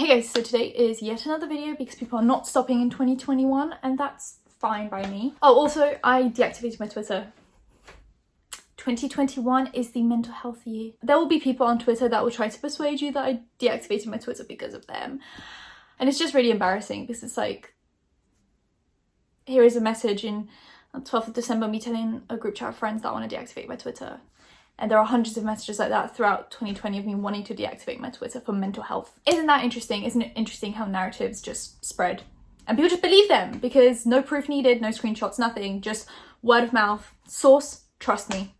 Hey guys, so today is yet another video because people are not stopping in 2021 and that's fine by me. Oh, also I deactivated my Twitter. 2021 is the mental health year. There will be people on Twitter that will try to persuade you that I deactivated my Twitter because of them. And it's just really embarrassing because it's like, here is a message in 12th of December, me telling a group chat of friends that I want to deactivate my Twitter. And there are hundreds of messages like that throughout 2020 of me wanting to deactivate my Twitter for mental health. Isn't that interesting? Isn't it interesting how narratives just spread? And people just believe them because no proof needed, no screenshots, nothing. Just word of mouth. Source, trust me.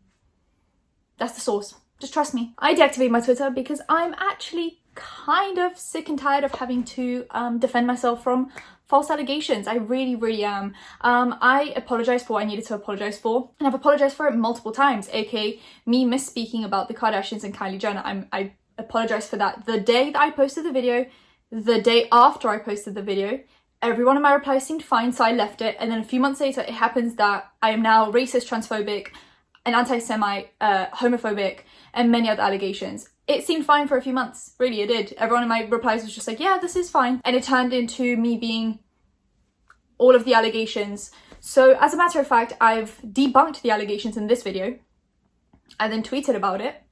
That's the source. Just trust me. I deactivated my Twitter because I'm actually kind of sick and tired of having to defend myself from false allegations. I really am. I apologized for what I needed to apologize for, and I've apologized for it multiple times, aka me misspeaking about the Kardashians and Kylie Jenner. I apologized for that the day that I posted the video, the day after I posted the video. Every one of my replies seemed fine, so I left it, and then a few months later it happens that I am now racist, transphobic, an anti-Semite, homophobic, and many other allegations. It seemed fine for a few months, really it did. Everyone in my replies was just like, yeah, this is fine. And it turned into me being all of the allegations. So as a matter of fact, I've debunked the allegations in this video. I then tweeted about it.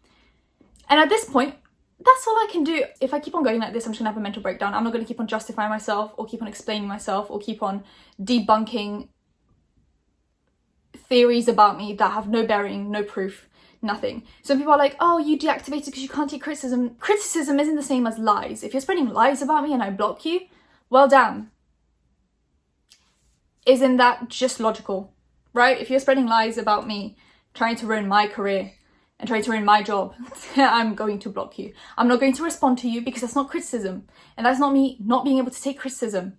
And at this point, that's all I can do. If I keep on going like this, I'm just gonna have a mental breakdown. I'm not gonna keep on justifying myself or keep on explaining myself or keep on debunking theories about me that have no bearing, no proof. Nothing. Some people are like, oh, you deactivated because you can't take criticism. Criticism isn't the same as lies. If you're spreading lies about me and I block you, well, damn. Isn't that just logical, right? If you're spreading lies about me, trying to ruin my career and trying to ruin my job, I'm going to block you. I'm not going to respond to you because that's not criticism. And that's not me not being able to take criticism.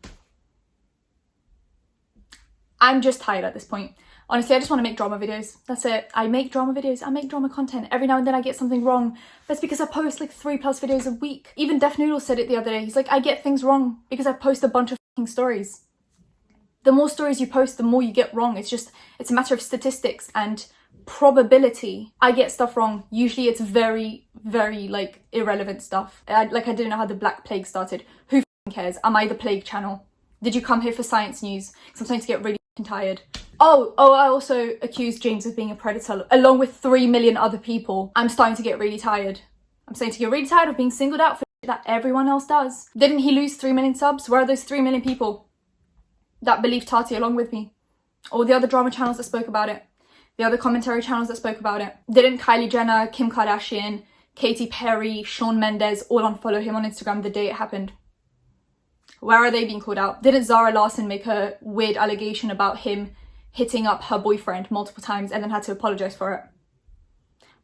I'm just tired at this point. Honestly, I just want to make drama videos. That's it. I make drama videos. I make drama content. Every now and then I get something wrong. That's because I post like 3+ videos a week. Even Def Noodles said it the other day. He's like, I get things wrong because I post a bunch of fucking stories. The more stories you post, the more you get wrong. It's a matter of statistics and probability. I get stuff wrong. Usually it's very like irrelevant stuff. I didn't know how the Black Plague started. Who fucking cares? Am I the Plague Channel? Did you come here for science news? Because I'm starting to get really tired. Oh, I also accused James of being a predator along with 3 million other people. I'm starting to get really tired. I'm starting to get really tired of being singled out for shit that everyone else does. Didn't he lose 3 million subs? Where are those 3 million people that believe Tati along with me? All the other drama channels that spoke about it. The other commentary channels that spoke about it. Didn't Kylie Jenner, Kim Kardashian, Katy Perry, Shawn Mendes all unfollow him on Instagram the day it happened? Where are they being called out? Didn't Zara Larsson make a weird allegation about him hitting up her boyfriend multiple times and then had to apologize for it?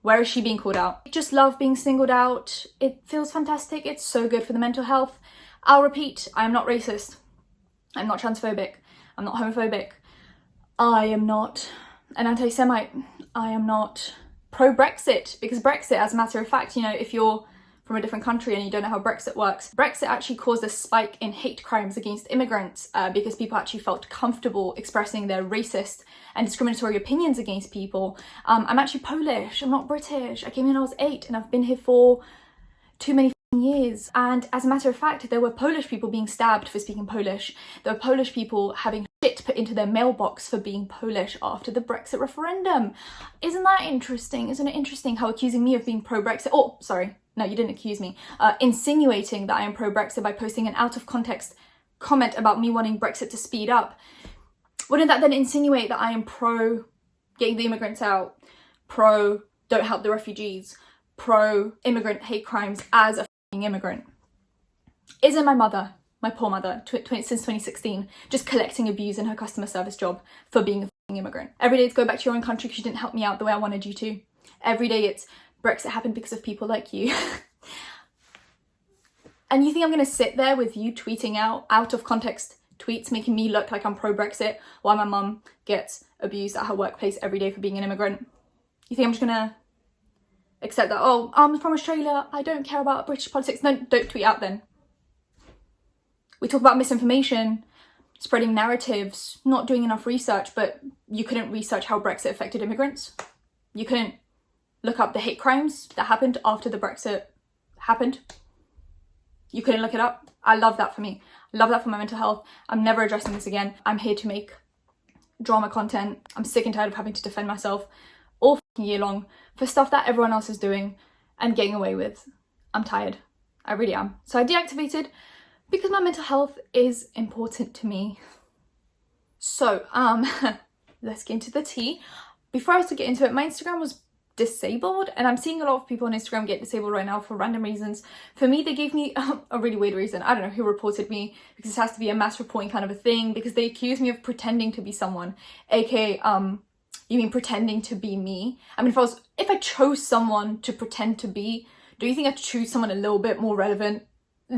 Where is she being called out? I just love being singled out. It feels fantastic. It's so good for the mental health. I'll repeat, I am not racist. I'm not transphobic. I'm not homophobic. I am not an anti-Semite. I am not pro-Brexit, because Brexit, as a matter of fact, you know, if you're from a different country and you don't know how Brexit works, Brexit actually caused a spike in hate crimes against immigrants because people actually felt comfortable expressing their racist and discriminatory opinions against people. I'm actually Polish, I'm not British. I came in when I was 8 and I've been here for too many years. And as a matter of fact, there were Polish people being stabbed for speaking Polish. There were Polish people having shit put into their mailbox for being Polish after the Brexit referendum. Isn't that interesting? Isn't it interesting how accusing me of being pro-Brexit, oh, sorry, no, you didn't accuse me, insinuating that I am pro-Brexit by posting an out-of-context comment about me wanting Brexit to speed up, wouldn't that then insinuate that I am pro getting the immigrants out, pro don't help the refugees, pro immigrant hate crimes as a f***ing immigrant? Isn't my mother, my poor mother, since 2016, just collecting abuse in her customer service job for being a f***ing immigrant? Every day it's go back to your own country because you didn't help me out the way I wanted you to. Every day it's Brexit happened because of people like you. And you think I'm going to sit there with you tweeting out of context tweets making me look like I'm pro-Brexit while my mum gets abused at her workplace every day for being an immigrant? You think I'm just going to accept that, oh, I'm from Australia, I don't care about British politics? No, don't tweet out then. We talk about misinformation, spreading narratives, not doing enough research, but you couldn't research how Brexit affected immigrants. You couldn't look up the hate crimes that happened after the Brexit happened. You couldn't look it up? I love that for me. I love that for my mental health. I'm never addressing this again. I'm here to make drama content. I'm sick and tired of having to defend myself all year long for stuff that everyone else is doing and getting away with. I'm tired. I really am. So I deactivated because my mental health is important to me. So, let's get into the tea. Before I was to get into it, my Instagram was disabled, and I'm seeing a lot of people on Instagram get disabled right now for random reasons. For me, they gave me a really weird reason. I don't know who reported me, because this has to be a mass reporting kind of a thing, because they accused me of pretending to be someone, aka you mean pretending to be me? I mean, if I chose someone to pretend to be, do you think I'd choose someone a little bit more relevant?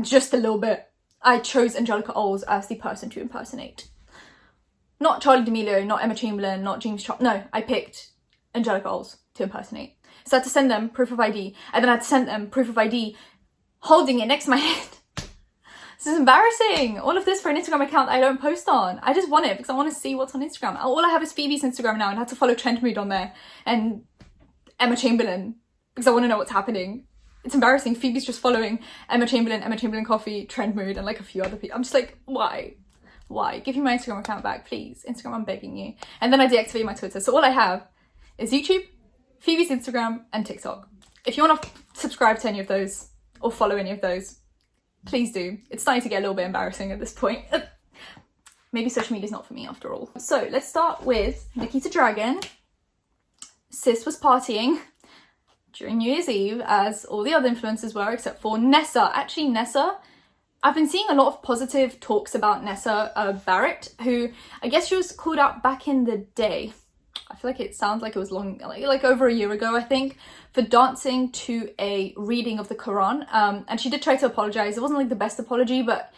Just a little bit. I chose Angelika Oles as the person to impersonate. Not Charlie D'Amelio, not Emma Chamberlain, not James Chop. No, I picked Angelika Oles to impersonate. So I had to send them proof of ID, and then I had to send them proof of ID holding it next to my head. This is embarrassing. All of this for an Instagram account that I don't post on. I just want it because I want to see what's on Instagram. All I have is Phoebe's Instagram now, and I had to follow Trend Mood on there, and Emma Chamberlain, because I want to know what's happening. It's embarrassing. Phoebe's just following Emma Chamberlain Coffee, Trend Mood, and like a few other people. I'm just like, why? Why? Give me my Instagram account back, please. Instagram, I'm begging you. And then I deactivated my Twitter. So all I have is YouTube, Phoebe's Instagram, and TikTok. If you want to subscribe to any of those or follow any of those, please do. It's starting to get a little bit embarrassing at this point. Maybe social media is not for me after all. So let's start with Nikita Dragun. Sis was partying during New Year's Eve, as all the other influencers were, except for Nessa. Actually, Nessa, I've been seeing a lot of positive talks about Nessa Barrett, who I guess she was called out back in the day. I feel like it sounds like it was long, like over a year ago, I think, for dancing to a reading of the Quran. And she did try to apologize. It wasn't like the best apology, but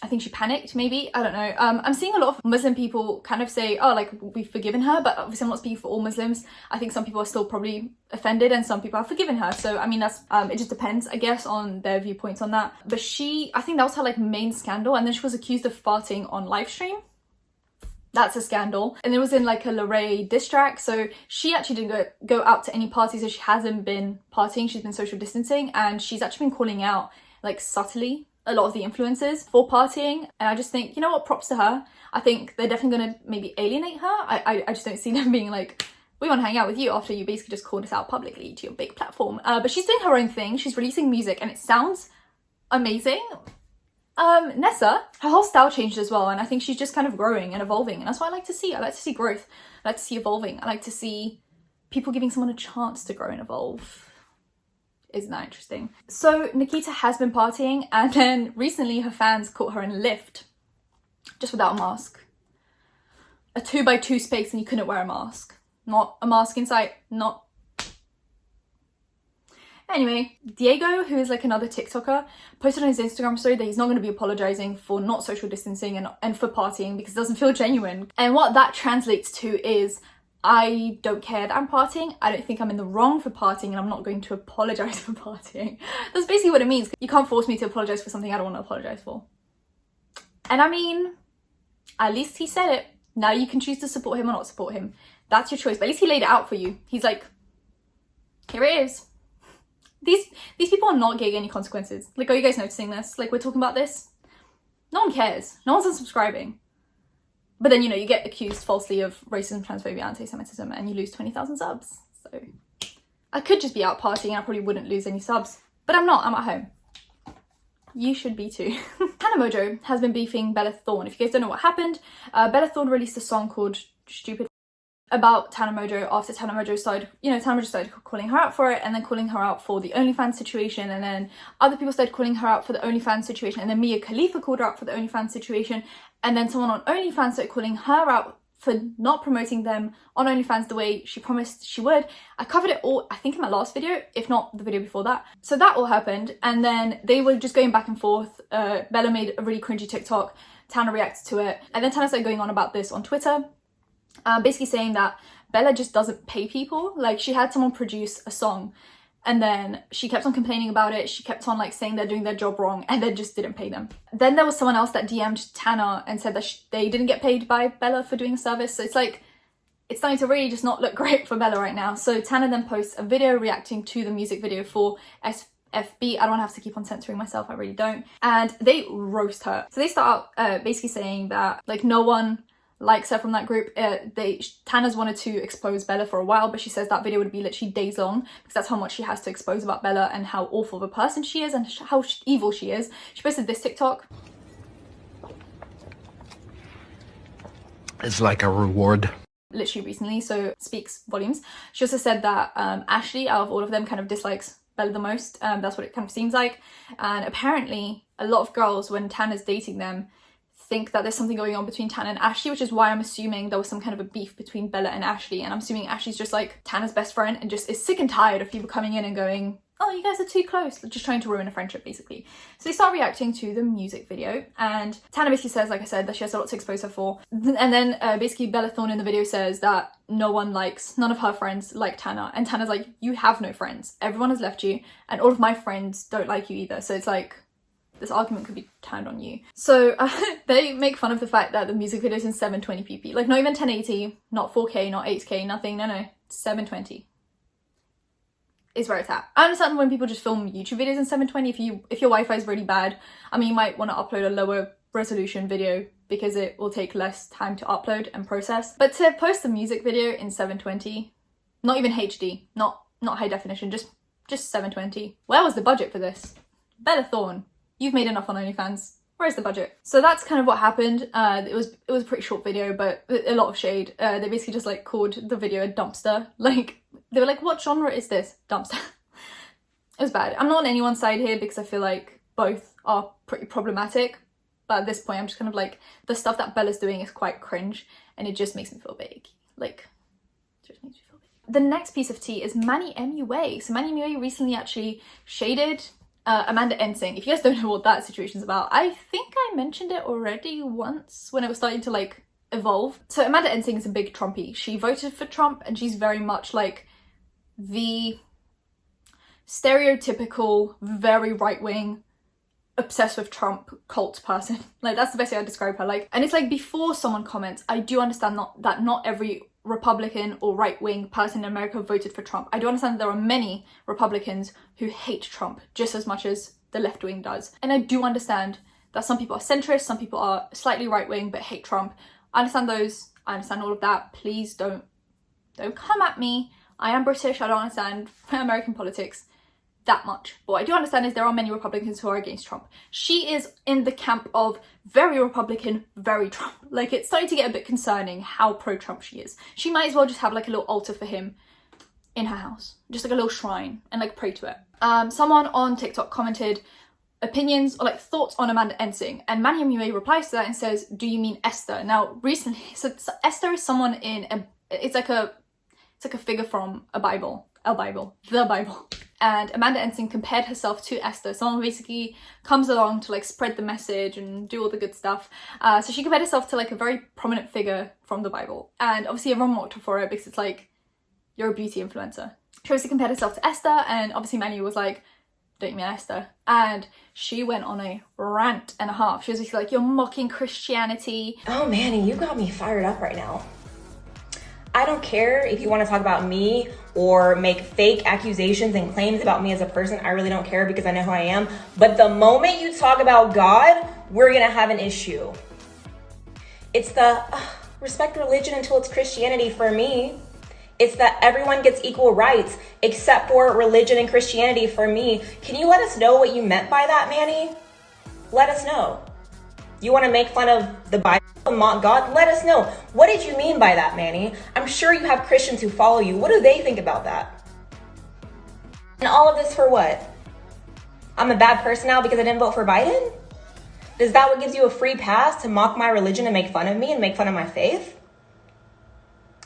I think she panicked, maybe. I don't know. I'm seeing a lot of Muslim people kind of say, oh, like, we've forgiven her, but obviously I'm not speaking for all Muslims. I think some people are still probably offended and some people have forgiven her. So, I mean, that's, it just depends, I guess, on their viewpoints on that. But I think that was her, like, main scandal. And then she was accused of farting on live stream. That's a scandal. And it was in, like, a Lorraine diss track. So she actually didn't go out to any parties, so she hasn't been partying. She's been social distancing, and she's actually been calling out, like, subtly a lot of the influencers for partying. And I just think, you know what, props to her. I think they're definitely gonna maybe alienate her. I just don't see them being like, we want to hang out with you after you basically just called us out publicly to your big platform. But she's doing her own thing. She's releasing music and it sounds amazing. Nessa, her whole style changed as well, and I think she's just kind of growing and evolving, and that's what I like to see. I like to see growth. I like to see evolving. I like to see people giving someone a chance to grow and evolve. Isn't that interesting? So Nikita has been partying, and then recently her fans caught her in a lift just without a mask. A 2x2 space and you couldn't wear a mask. Not a mask in sight, not. Anyway, Diego, who is like another TikToker, posted on his Instagram story that he's not going to be apologizing for not social distancing and for partying because it doesn't feel genuine. And what that translates to is, I don't care that I'm partying, I don't think I'm in the wrong for partying, and I'm not going to apologize for partying. That's basically what it means. You can't force me to apologize for something I don't want to apologize for. And I mean, at least he said it. Now you can choose to support him or not support him. That's your choice. But at least he laid it out for you. He's like, here it is. These people are not getting any consequences. Like, are you guys noticing this? Like, we're talking about this. No one cares. No one's unsubscribing. But then, you know, you get accused falsely of racism, transphobia, anti-Semitism, and you lose 20,000 subs. So I could just be out partying and I probably wouldn't lose any subs. But I'm not. I'm at home. You should be too. Tana Mongeau has been beefing Bella Thorne. If you guys don't know what happened, Bella Thorne released a song called Stupid about Tana Mongeau after Tana Mongeau started calling her out for it, and then calling her out for the OnlyFans situation, and then other people started calling her out for the OnlyFans situation, and then Mia Khalifa called her out for the OnlyFans situation, and then someone on OnlyFans started calling her out for not promoting them on OnlyFans the way she promised she would. I covered it all, I think, in my last video, if not the video before that. So that all happened, and then they were just going back and forth. Bella made a really cringy TikTok, Tana reacted to it, and then Tana started going on about this on Twitter. Basically saying that Bella just doesn't pay people. Like, she had someone produce a song and then she kept on complaining about it. She kept on like saying they're doing their job wrong and then just didn't pay them. Then there was someone else that DM'd Tana and said that they didn't get paid by Bella for doing a service. So it's like, it's starting to really just not look great for Bella right now. So Tana then posts a video reacting to the music video for FB. I don't have to keep on censoring myself, I really don't. And they roast her. So they start out basically saying that like no one likes her from that group. Tana's wanted to expose Bella for a while, but she says that video would be literally days long because that's how much she has to expose about Bella and how awful of a person she is and how evil she is. She posted this TikTok. It's like a reward. Literally recently, so speaks volumes. She also said that Ashley, out of all of them, kind of dislikes Bella the most. That's what it kind of seems like. And apparently a lot of girls, when Tana's dating them, think that there's something going on between Tana and Ashley, which is why I'm assuming there was some kind of a beef between Bella and Ashley. And I'm assuming Ashley's just like Tana's best friend and just is sick and tired of people coming in and going, oh, you guys are too close, just trying to ruin a friendship basically. So they start reacting to the music video, and Tana basically says, like I said, that she has a lot to expose her for. And then basically Bella Thorne in the video says that none of her friends like Tana, and Tana's like, you have no friends, everyone has left you, and all of my friends don't like you either. So it's like, this argument could be turned on you. So they make fun of the fact that the music video is in 720p, like not even 1080, not 4K, not 8K, nothing, no, 720 is where it's at. I understand when people just film YouTube videos in 720, if your Wi-Fi is really bad, I mean, you might want to upload a lower resolution video because it will take less time to upload and process. But to post a music video in 720, not even HD, not high definition, just 720. Where was the budget for this? Bella Thorne, you've made enough on OnlyFans. Where's the budget? So that's kind of what happened. It was a pretty short video, but a lot of shade. They basically just like called the video a dumpster. Like, they were like, what genre is this? Dumpster. It was bad. I'm not on anyone's side here because I feel like both are pretty problematic. But at this point, I'm just kind of like, the stuff that Bella's doing is quite cringe and it just makes me feel big. Like, it just makes me feel big. The next piece of tea is Manny MUA. So Manny MUA recently actually shaded Amanda Ensing. If you guys don't know what that situation's about, I think I mentioned it already once when it was starting to like evolve. So Amanda Ensing is a big Trumpy. She voted for Trump and she's very much like the stereotypical, very right-wing, obsessed with Trump cult person. Like, that's the best way I'd describe her. Like, and it's like, before someone comments, I do understand that not every Republican or right-wing person in America voted for Trump. I do understand that there are many Republicans who hate Trump just as much as the left wing does. And I do understand that some people are centrist, some people are slightly right-wing but hate Trump. I understand those, I understand all of that. Please don't come at me. I am British, I don't understand American politics that much. But what I do understand is there are many Republicans who are against Trump. She is in the camp of very Republican, very Trump. Like, it's starting to get a bit concerning how pro-Trump she is. She might as well just have like a little altar for him in her house, just like a little shrine, and like pray to it. Someone on TikTok commented opinions or like thoughts on Amanda Ensing, and Manny MUA replies to that and says, do you mean Esther? Now recently, so Esther is someone in it's like a figure from the Bible. And Amanda Ensing compared herself to Esther, someone who basically comes along to like spread the message and do all the good stuff. So she compared herself to like a very prominent figure from the Bible. And obviously everyone mocked her for it because it's like, you're a beauty influencer. She obviously compared herself to Esther, and obviously Manny was like, don't you mean Esther? And she went on a rant and a half. She was basically like, you're mocking Christianity. Oh Manny, you got me fired up right now. I don't care if you want to talk about me or make fake accusations and claims about me as a person. I really don't care because I know who I am. But the moment you talk about God, we're going to have an issue. It's the respect religion until it's Christianity for me. It's that everyone gets equal rights except for religion and Christianity for me. Can you let us know what you meant by that, Manny? Let us know. You want to make fun of the Bible and mock God? Let us know. What did you mean by that, Manny? I'm sure you have Christians who follow you. What do they think about that? And all of this for what? I'm a bad person now because I didn't vote for Biden? Is that what gives you a free pass to mock my religion and make fun of me and make fun of my faith?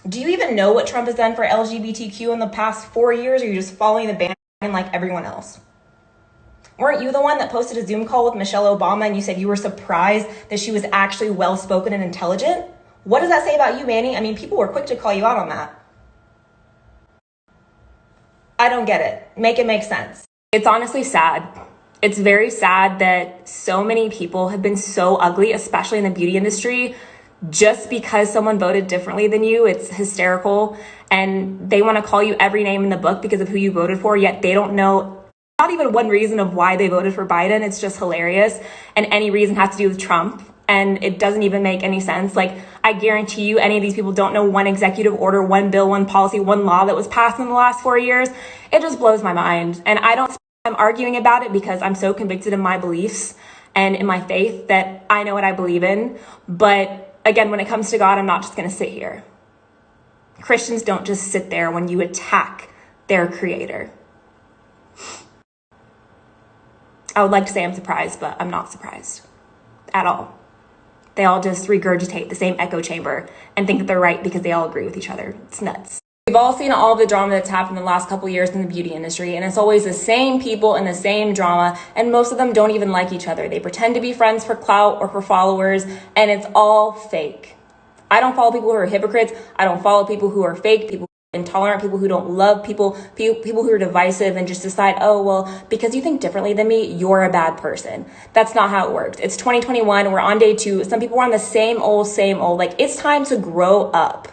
Do you even know what Trump has done for LGBTQ in the past 4 years, or are you just following the bandwagon like everyone else? Weren't you the one that posted a Zoom call with Michelle Obama and you said you were surprised that she was actually well-spoken and intelligent? What does that say about you, Manny? I mean, people were quick to call you out on that. I don't get it. Make it make sense. It's honestly sad. It's very sad that so many people have been so ugly, especially in the beauty industry, just because someone voted differently than you. It's hysterical. And they want to call you every name in the book because of who you voted for, yet they don't know Not even one reason of why they voted for Biden. It's just hilarious. And any reason has to do with Trump. And it doesn't even make any sense. Like, I guarantee you any of these people don't know one executive order, one bill, one policy, one law that was passed in the last 4 years. It just blows my mind. And I'm arguing about it because I'm so convicted in my beliefs and in my faith that I know what I believe in. But again, when it comes to God, I'm not just going to sit here. Christians don't just sit there when you attack their creator. I would like to say I'm surprised, but I'm not surprised at all. They all just regurgitate the same echo chamber and think that they're right because they all agree with each other. It's nuts. We've all seen all the drama that's happened in the last couple of years in the beauty industry, and it's always the same people in the same drama, and most of them don't even like each other. They pretend to be friends for clout or for followers, and it's all fake. I don't follow people who are hypocrites. I don't follow people who are fake, people who are intolerant, people who don't love people who are divisive and just decide, oh, well, because you think differently than me, you're a bad person. That's not how it works. It's 2021. We're on day 2. Some people are on the same old. Like, it's time to grow up,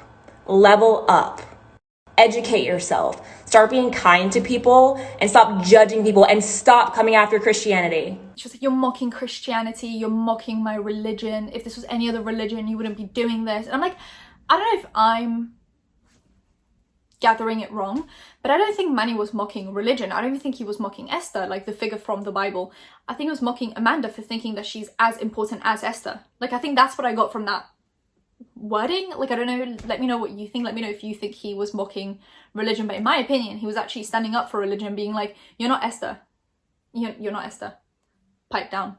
level up. Educate yourself, start being kind to people and stop judging people and stop coming after Christianity. She was like, you're mocking Christianity, you're mocking my religion. If this was any other religion, you wouldn't be doing this. And I'm like, I don't know if I'm gathering it wrong, but I don't think Manny was mocking religion. I don't even think he was mocking Esther, like the figure from the Bible. I think he was mocking Amanda for thinking that she's as important as Esther. Like, I think that's what I got from that wording. Like, I don't know, let me know what you think. Let me know if you think he was mocking religion, but in my opinion he was actually standing up for religion, being like, you're not Esther, you're not Esther, pipe down,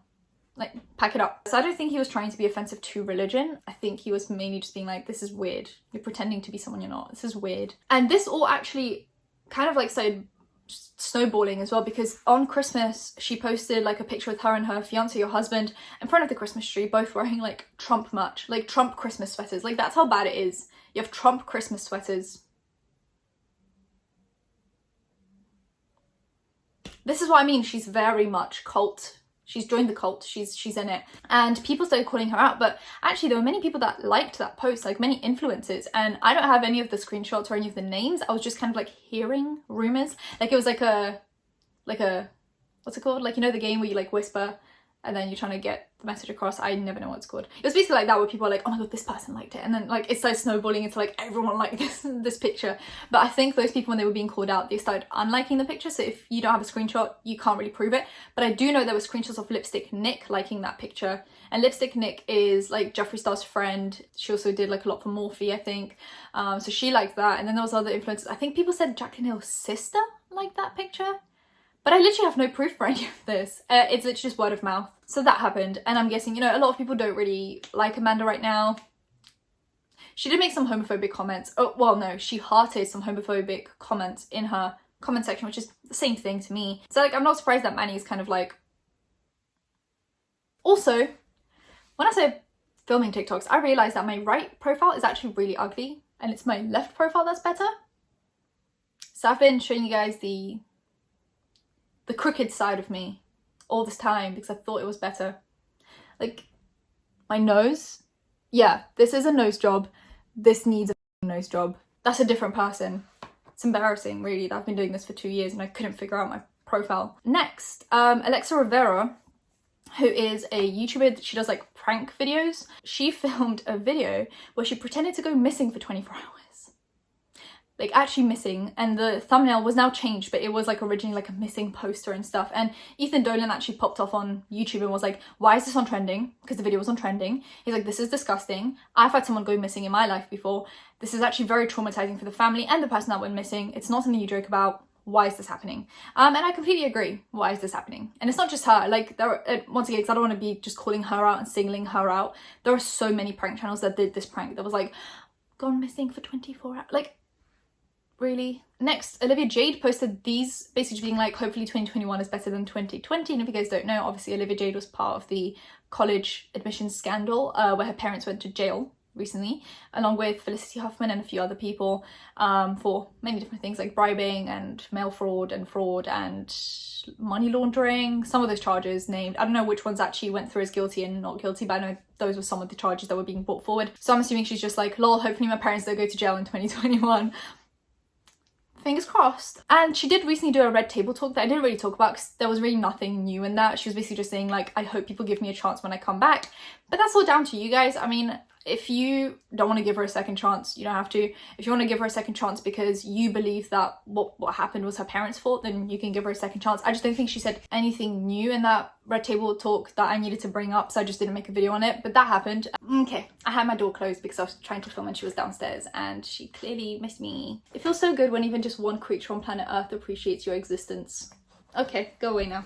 like, pack it up. So I don't think he was trying to be offensive to religion. I think he was mainly just being like, this is weird, you're pretending to be someone you're not, this is weird. And this all actually kind of like started snowballing as well, because on Christmas she posted like a picture with her and her fiance or husband in front of the Christmas tree, both wearing like Trump merch, like Trump Christmas sweaters. Like, that's how bad it is. You have Trump Christmas sweaters. This is what I mean. She's very much cult. She's joined the cult. She's in it. And people started calling her out. But actually, there were many people that liked that post, like many influencers. And I don't have any of the screenshots or any of the names. I was just kind of like hearing rumors. Like, it was like a, what's it called? Like, you know, the game where you like whisper and then you're trying to get the message across. I never know what it's called. It was basically like that, where people are like, oh my god, this person liked it. And then like it started snowballing into like everyone liked this picture. But I think those people, when they were being called out, they started unliking the picture. So if you don't have a screenshot, you can't really prove it. But I do know there were screenshots of Lipstick Nick liking that picture. And Lipstick Nick is like Jeffree Star's friend. She also did like a lot for Morphe, I think. So she liked that. And then there was other influencers. I think people said Jaclyn Hill's sister liked that picture. But I literally have no proof for any of this. It's literally just word of mouth. So that happened. And I'm guessing, you know, a lot of people don't really like Amanda right now. She did make some homophobic comments. Oh, well, no, she hearted some homophobic comments in her comment section, which is the same thing to me. So, like, I'm not surprised that Manny is kind of like... Also, when I say filming TikToks, I realised that my right profile is actually really ugly. And it's my left profile that's better. So I've been showing you guys the crooked side of me all this time because I thought it was better. Like, my nose, yeah, this is a nose job. This needs a nose job. That's a different person. It's embarrassing, really, that I've been doing this for 2 years and I couldn't figure out my profile. Next, Alexa Rivera, who is a YouTuber. She does like prank videos. She filmed a video where she pretended to go missing for 24 hours. Like, actually missing, and the thumbnail was now changed, but it was like originally like a missing poster and stuff. And Ethan Dolan actually popped off on YouTube and was like, why is this on trending? Because the video was on trending. He's like, this is disgusting. I've had someone go missing in my life before. This is actually very traumatizing for the family and the person that went missing. It's not something you joke about. Why is this happening? And I completely agree. Why is this happening? And it's not just her. Like, there are, once again, because I don't want to be just calling her out and singling her out. There are so many prank channels that did this prank that was like, gone missing for 24 hours. Like, really? Next, Olivia Jade posted these, basically being like, hopefully 2021 is better than 2020. And if you guys don't know, obviously Olivia Jade was part of the college admissions scandal where her parents went to jail recently, along with Felicity Huffman and a few other people for many different things like bribing and mail fraud and money laundering. Some of those charges named, I don't know which ones actually went through as guilty and not guilty, but I know those were some of the charges that were being brought forward. So I'm assuming she's just like, lol, hopefully my parents don't go to jail in 2021. fingers crossed. And she did recently do a red table talk that I didn't really talk about because there was really nothing new in that. She was basically just saying like, I hope people give me a chance when I come back. But that's all down to you guys. I mean, if you don't want to give her a second chance, you don't have to. If you want to give her a second chance because you believe that what happened was her parents' fault, then you can give her a second chance. I just don't think she said anything new in that red table talk that I needed to bring up, so I just didn't make a video on it, but that happened. Okay, I had my door closed because I was trying to film and she was downstairs and she clearly missed me. It feels so good when even just one creature on planet Earth appreciates your existence. Okay, go away now.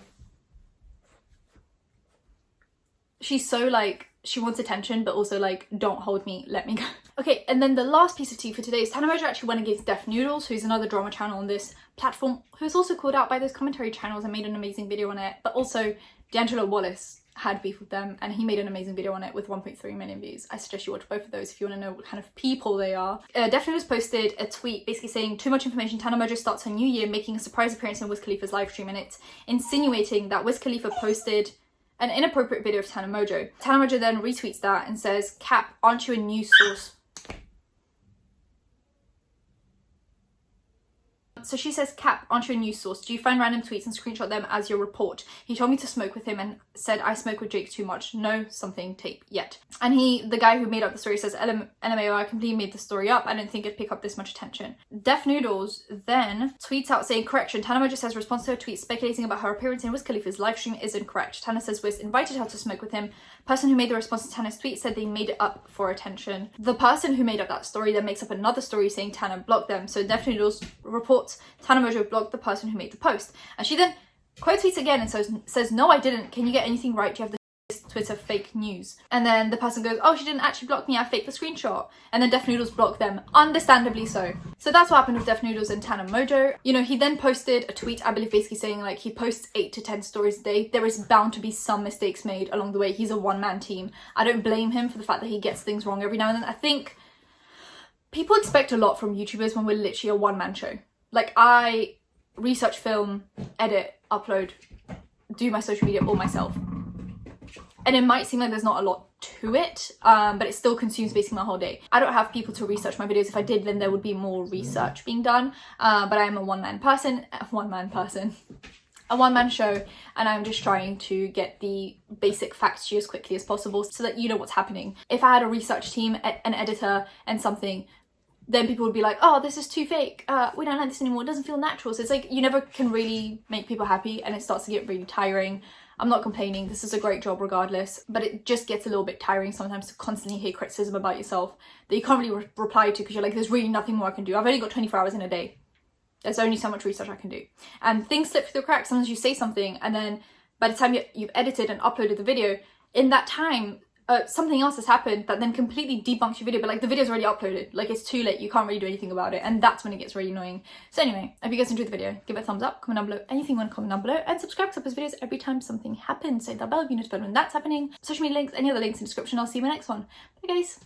She's so like, she wants attention, but also like, don't hold me, let me go. Okay, and then the last piece of tea for today is Tana Mongeau actually went against Def Noodles, who's another drama channel on this platform, who's also called out by those commentary channels and made an amazing video on it. But also, D'Angelo Wallace had beef with them and he made an amazing video on it with 1.3 million views. I suggest you watch both of those if you want to know what kind of people they are. Def Noodles posted a tweet basically saying, too much information, Tana Mongeau starts her new year making a surprise appearance in Wiz Khalifa's live stream, and it's insinuating that Wiz Khalifa posted an inappropriate video of Tana Mongeau. Tana Mongeau then retweets that and says, Cap, aren't you a news source? So she says, Cap, aren't you a news source? Do you find random tweets and screenshot them as your report? He told me to smoke with him and said I smoke with Jake too much. No something tape yet. And the guy who made up the story says, LMAO, I completely made the story up. I didn't think it'd pick up this much attention. Def Noodles then tweets out saying, correction, Tana Mongeau says response to her tweet speculating about her appearance in Wiz Khalifa's live stream is incorrect. Tana says Wiz invited her to smoke with him. Person who made the response to Tana's tweet said they made it up for attention. The person who made up that story then makes up another story saying Tana blocked them. So Def Noodles reports Tana Mongeau blocked the person who made the post. And she then quote tweets again and says, no, I didn't. Can you get anything right? Do you have the Twitter fake news? And then the person goes, oh, she didn't actually block me. I faked the screenshot. And then Def Noodles blocked them. Understandably so. So that's what happened with Def Noodles and Tana Mongeau. You know, he then posted a tweet, I believe, basically saying like he posts 8 to 10 stories a day. There is bound to be some mistakes made along the way. He's a one-man team. I don't blame him for the fact that he gets things wrong every now and then. I think people expect a lot from YouTubers when we're literally a one-man show. Like, I research, film, edit, upload, do my social media all myself. And it might seem like there's not a lot to it, but it still consumes basically my whole day. I don't have people to research my videos. If I did, then there would be more research being done. But I am a one-man show, and I'm just trying to get the basic facts to you as quickly as possible so that you know what's happening. If I had a research team, an editor, and something, then people would be like, oh, this is too fake. We don't like this anymore. It doesn't feel natural. So it's like, you never can really make people happy and it starts to get really tiring. I'm not complaining. This is a great job regardless, but it just gets a little bit tiring sometimes to constantly hear criticism about yourself that you can't really reply to because you're like, there's really nothing more I can do. I've only got 24 hours in a day. There's only so much research I can do. And things slip through the cracks. Sometimes you say something and then by the time you've edited and uploaded the video, in that time, something else has happened that then completely debunks your video, but like the video's already uploaded, like it's too late, you can't really do anything about it, and that's when it gets really annoying. So anyway, if you guys enjoyed the video, give it a thumbs up, comment down below anything you want to comment down below, and subscribe to post videos every time something happens. Hit that bell if you're notified when that's happening. Social media links, any other links in the description. I'll see you in my next one. Bye guys.